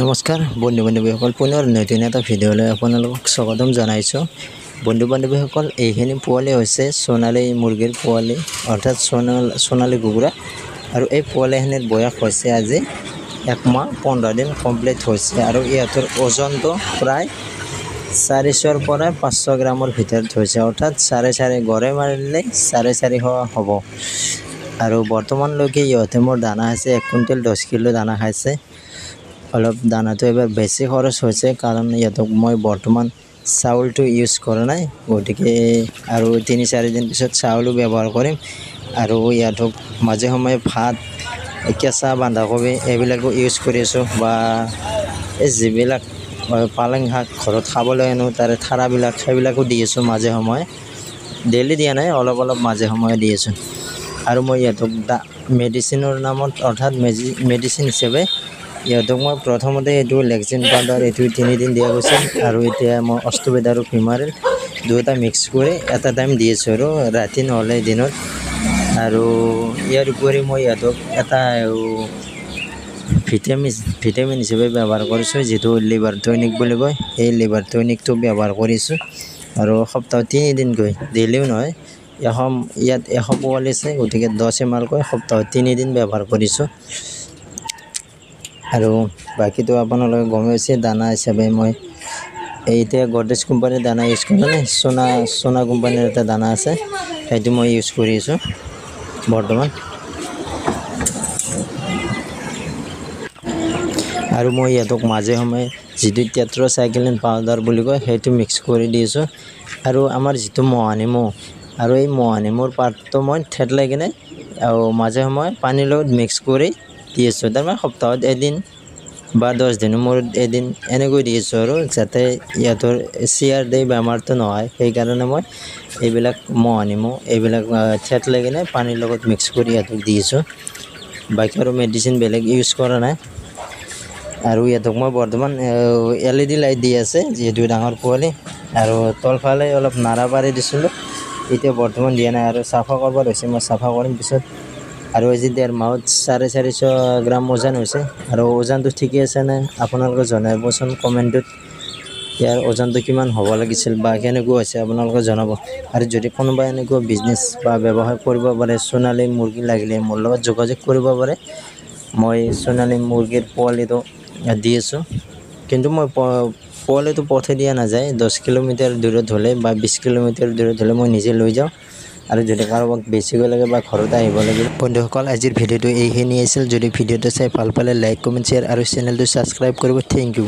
নমস্কাৰ বন্ধু বান্ধৱীসকল, পুনৰ নতুন এটা ভিডিঅ'লৈ আপোনালোকক স্বাগতম জনাইছোঁ। বন্ধু বান্ধৱীসকল, এইখিনি পোৱালি হৈছে সোণালী মুৰ্গীৰ পোৱালি, অৰ্থাৎ সোণালী কুকুৰা। আৰু এই পোৱালিখিনিৰ বয়স হৈছে আজি 1 মাহ 15 দিন কমপ্লিট হৈছে। আৰু ইহঁতৰ ওজনটো প্ৰায় 400ৰ পৰা 500 গ্ৰামৰ ভিতৰত হৈছে, অৰ্থাৎ 4.5 গড়ে মাৰিলে 450 হ'ব। আৰু বৰ্তমানলৈকে ইহঁতে মোৰ দানা আছে 1 কুইণ্টেল 10 কিলো দানা খাইছে। অলপ দানাটো এবাৰ বেছি খৰচ হৈছে, কাৰণ ইহঁতক মই বৰ্তমান চাউলটো ইউজ কৰা নাই, গতিকে আৰু 3-4 দিন পিছত চাউলো ব্যৱহাৰ কৰিম। আৰু ইহঁতক মাজে সময়ে ভাত, কেঁচা বন্ধাকবি এইবিলাকো ইউজ কৰি আছোঁ, বা এই যিবিলাক পালেং শাক ঘৰত খাবলৈ আনো তাৰে ঠাৰাবিলাক সেইবিলাকো দি আছোঁ মাজে সময়ে। ডেইলি দিয়া নাই, অলপ অলপ মাজে সময়ে দি আছোঁ। আৰু মই ইহঁতক মেডিচিনৰ নামত, অৰ্থাৎ মেডিচিন হিচাপে ইহঁতক মই প্ৰথমতে এইটো লেকজিন পাউডাৰ এইটো 3 দিন দিয়া গৈছিল, আৰু এতিয়া মই অষ্টবেদ আৰু ভিমাৰেল দুয়োটা মিক্স কৰি এটা টাইম দি আছোঁ, আৰু ৰাতি নহ'লে দিনত। আৰু ইয়াৰ উপৰি মই ইহঁতক এটা ভিটামিন হিচাপে ব্যৱহাৰ কৰিছোঁ, যিটো লিভাৰ টনিক বুলি কয়। এই লিভাৰ টনিকটো ব্যৱহাৰ কৰিছোঁ, আৰু সপ্তাহত 3 দিনকৈ, ডেইলিও নহয়। ইয়াত 100 পোৱালি আছে, গতিকে 10 ml কৈ সপ্তাহত 3 দিন ব্যৱহাৰ কৰিছোঁ। আৰু বাকীটো আপোনালোকে গমে পাইছে, দানা হিচাপে মই এতিয়া গডৰেজ কোম্পানীৰ দানা ইউজ কৰা নাই, সোনা কোম্পানীৰ এটা দানা আছে, সেইটো মই ইউজ কৰি আছোঁ বৰ্তমান। আৰু মই ইহঁতক মাজে সময়ে যিটো টেট্ৰাচাইক্লিন পাউডাৰ বুলি কয় সেইটো মিক্স কৰি দি আছোঁ। আৰু আমাৰ যিটো মহানিমু, আৰু এই মহানিমুৰ পাতটো মই থেতলাই কিনে আৰু মাজে সময়ে পানীৰ লগত মিক্স কৰি দি আছোঁ। তাৰমানে সপ্তাহত এদিন বা 10 দিনৰ মূৰত এদিন এনেকৈ দি আছোঁ, আৰু যাতে ইহঁতৰ চিয়াৰ বেমাৰটো নহয়, সেইকাৰণে মই এইবিলাক মহানিমু এইবিলাক থেতলাই কিনে পানীৰ লগত মিক্স কৰি ইহঁতক দি আছোঁ। বাকী আৰু মেডিচিন বেলেগ ইউজ কৰা নাই। আৰু ইহঁতক মই বৰ্তমান LED লাইট দি আছে, যিহেতু ডাঙৰ পোৱালি। আৰু তলফালে অলপ নাৰা পাৰি দিছিলোঁ, এতিয়া বৰ্তমান দিয়া নাই, আৰু চাফা কৰিব হৈছে, মই চাফা কৰিম পিছত। আৰু আজি 1.5 মাহত 450 গ্ৰাম ওজন হৈছে। আৰু ওজনটো ঠিকে আছে নে আপোনালোকে জনাবচোন কমেণ্টত, ইয়াৰ ওজনটো কিমান হ'ব লাগিছিল বা কেনেকুৱা হৈছে আপোনালোকে জনাব। আৰু যদি কোনোবা এনেকুৱা বিজনেছ বা ব্যৱসায় কৰিব পাৰে, সোণালী মুৰ্গী লাগিলে মোৰ লগত যোগাযোগ কৰিব পাৰে। মই সোণালী মুৰ্গীৰ পোৱালিটো দি আছোঁ, কিন্তু মই পোৱালিটো পঠাই দিয়া নাযায়। 10 কিলোমিটাৰ দূৰত হ'লে বা 20 কিলোমিটাৰ দূৰত হ'লে মই নিজে লৈ যাওঁ। আৰু যদি কাৰোবাক বেছিকৈ লাগে বা ঘৰত আহিব লাগে। বন্ধুসকল, আজিৰ ভিডিঅ'টো এইখিনি আছিল। যদি ভিডিঅ'টো চাই ভাল পালে লাইক, কমেণ্ট, শ্বেয়াৰ আৰু চেনেলটো ছাবস্ক্ৰাইব কৰিব। Thank U.